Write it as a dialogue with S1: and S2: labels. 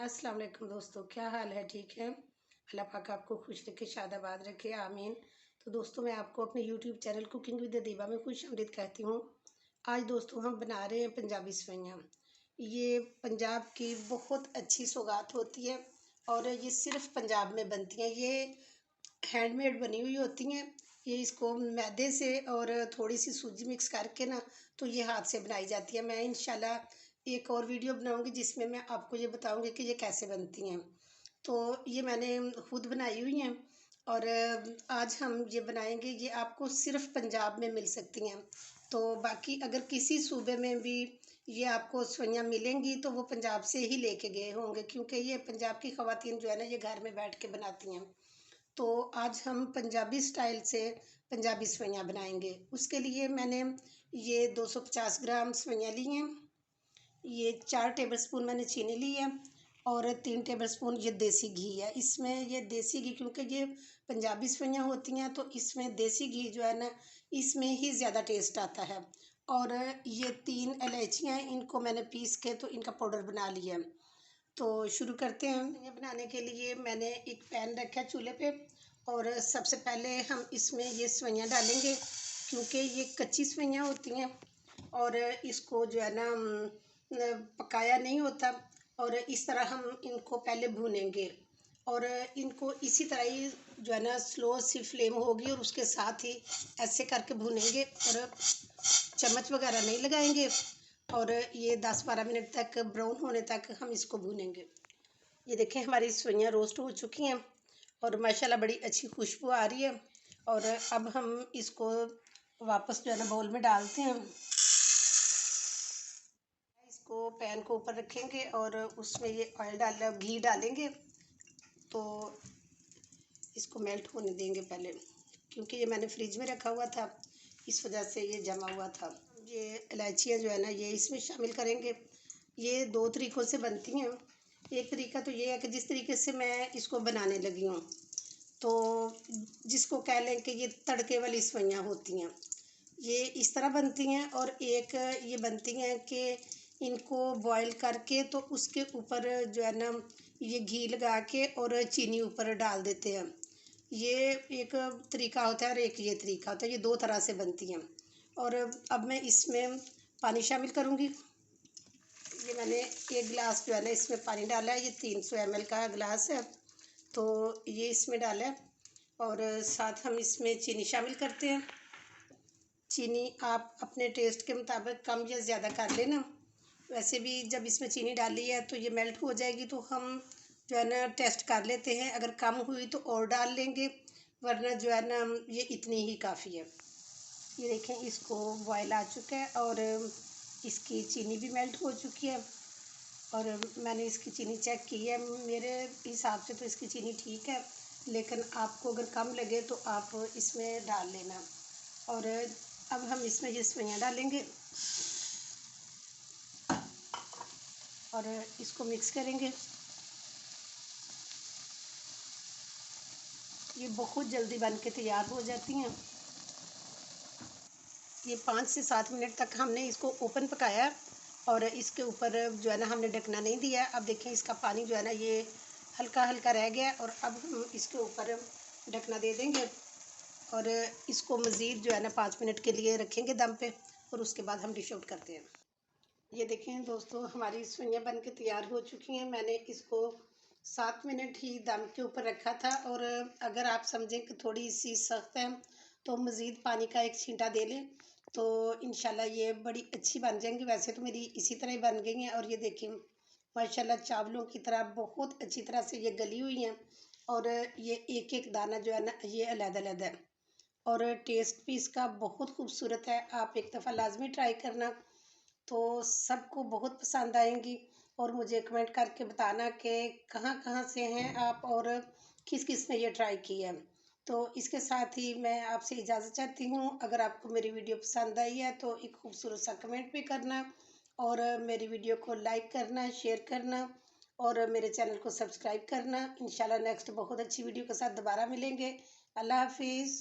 S1: अस्सलाम वालेकुम दोस्तों, क्या हाल है? ठीक है। अल्लाह पाक आपको खुश रखे, शादाबाद रखे, आमीन। तो दोस्तों, मैं आपको अपने यूट्यूब चैनल कुकिंग विद दीबा में खुश अमदीद कहती हूँ। आज दोस्तों हम बना रहे हैं पंजाबी सवैयाँ। ये पंजाब की बहुत अच्छी सौगात होती है और ये सिर्फ पंजाब में बनती हैं। ये हैंडमेड बनी हुई होती हैं। ये इसको मैदे से और थोड़ी सी सूजी मिक्स करके ना, तो ये हाथ से बनाई जाती है। मैं इंशाल्लाह एक और वीडियो बनाऊंगी जिसमें मैं आपको ये बताऊंगी कि ये कैसे बनती हैं। तो ये मैंने खुद बनाई हुई हैं और आज हम ये बनाएंगे। ये आपको सिर्फ पंजाब में मिल सकती हैं। तो बाकी अगर किसी सूबे में भी ये आपको सवैयाँ मिलेंगी तो वो पंजाब से ही लेके गए होंगे, क्योंकि ये पंजाब की ख़वातीन जो है ना, ये घर में बैठ के बनाती हैं। तो आज हम पंजाबी स्टाइल से पंजाबी सवैयाँ बनाएंगे। उसके लिए मैंने ये 250 ग्राम सवैयाँ ली हैं। ये 4 टेबलस्पून मैंने चीनी ली है और 3 टेबलस्पून ये देसी घी है। इसमें ये देसी घी, क्योंकि ये पंजाबी सवैयाँ होती हैं तो इसमें देसी घी जो है ना, इसमें ही ज़्यादा टेस्ट आता है। और ये 3 इलायचियाँ हैं, इनको मैंने पीस के तो इनका पाउडर बना लिया है। तो शुरू करते हैं। ये बनाने के लिए मैंने एक पैन रखा है चूल्हे पे और सबसे पहले हम इसमें ये सवैयाँ डालेंगे, क्योंकि ये कच्ची सवैयाँ होती हैं और इसको जो है ना पकाया नहीं होता। और इस तरह हम इनको पहले भूनेंगे और इनको इसी तरह ही जो है ना स्लो सी फ्लेम होगी और उसके साथ ही ऐसे करके भूनेंगे और चम्मच वगैरह नहीं लगाएंगे। और ये 10-12 मिनट तक ब्राउन होने तक हम इसको भूनेंगे। ये देखें, हमारी सवैयाँ रोस्ट हो चुकी हैं और माशाल्लाह बड़ी अच्छी खुशबू आ रही है। और अब हम इसको वापस जो है ना बाउल में डालते हैं। इसको पैन को ऊपर रखेंगे और उसमें ये ऑयल घी डालेंगे। तो इसको मेल्ट होने देंगे पहले, क्योंकि ये मैंने फ्रिज में रखा हुआ था, इस वजह से ये जमा हुआ था। ये इलायचियाँ जो है ना, ये इसमें शामिल करेंगे। ये 2 तरीक़ों से बनती हैं। एक तरीका तो ये है कि जिस तरीके से मैं इसको बनाने लगी हूँ, तो जिसको कह लें कि ये तड़के वाली सवैयाँ होती हैं, ये इस तरह बनती हैं। और एक ये बनती हैं कि इनको बॉईल करके तो उसके ऊपर जो है ना ये घी लगा के और चीनी ऊपर डाल देते हैं। ये एक तरीका होता है और एक ये तरीका होता है। ये 2 तरह से बनती हैं। और अब मैं इसमें पानी शामिल करूँगी। ये मैंने 1 गिलास जो है ना इसमें पानी डाला है। ये 300 ml का गिलास है, तो ये इसमें डाला है। और साथ हम इसमें चीनी शामिल करते हैं। चीनी आप अपने टेस्ट के मुताबिक कम या ज़्यादा कर लेना। वैसे भी जब इसमें चीनी डाली है तो ये मेल्ट हो जाएगी, तो हम जो है ना टेस्ट कर लेते हैं। अगर कम हुई तो और डाल लेंगे, वरना जो है ना ये इतनी ही काफ़ी है। ये देखें, इसको बॉयल आ चुका है और इसकी चीनी भी मेल्ट हो चुकी है। और मैंने इसकी चीनी चेक की है, मेरे हिसाब से तो इसकी चीनी ठीक है, लेकिन आपको अगर कम लगे तो आप इसमें डाल लेना। और अब हम इसमें ये सवैयाँ डालेंगे और इसको मिक्स करेंगे। ये बहुत जल्दी बन के तैयार हो जाती हैं। ये 5 से 7 मिनट तक हमने इसको ओपन पकाया और इसके ऊपर जो है ना हमने ढकना नहीं दिया। अब देखें, इसका पानी जो है ना ये हल्का हल्का रह गया और अब हम इसके ऊपर ढकना दे देंगे और इसको मज़ीद जो है ना 5 मिनट के लिए रखेंगे दम पे और उसके बाद हम डिश आउट करते हैं। ये देखें दोस्तों, हमारी सवैयाँ बन के तैयार हो चुकी हैं। मैंने इसको 7 मिनट ही दम के ऊपर रखा था और अगर आप समझें कि थोड़ी सी सख्त है तो मज़ीद पानी का एक छींटा दे लें, तो इंशाल्लाह ये बड़ी अच्छी बन जाएंगी। वैसे तो मेरी इसी तरह ही बन गई हैं। और ये देखें, माशाल्लाह चावलों की तरह बहुत अच्छी तरह से ये गली हुई हैं और ये एक एक दाना जो है ना ये अलग-अलग है और टेस्ट भी इसका बहुत खूबसूरत है। आप एक दफ़ा लाजमी ट्राई करना, तो सबको बहुत पसंद आएंगी। और मुझे कमेंट करके बताना कि कहाँ-कहाँ से हैं आप और किस किस ने ये ट्राई की है। तो इसके साथ ही मैं आपसे इजाज़त चाहती हूँ। अगर आपको मेरी वीडियो पसंद आई है तो एक खूबसूरत सा कमेंट भी करना और मेरी वीडियो को लाइक करना, शेयर करना और मेरे चैनल को सब्सक्राइब करना। इंशाल्लाह नेक्स्ट बहुत अच्छी वीडियो के साथ दोबारा मिलेंगे। अल्लाह हाफिज़।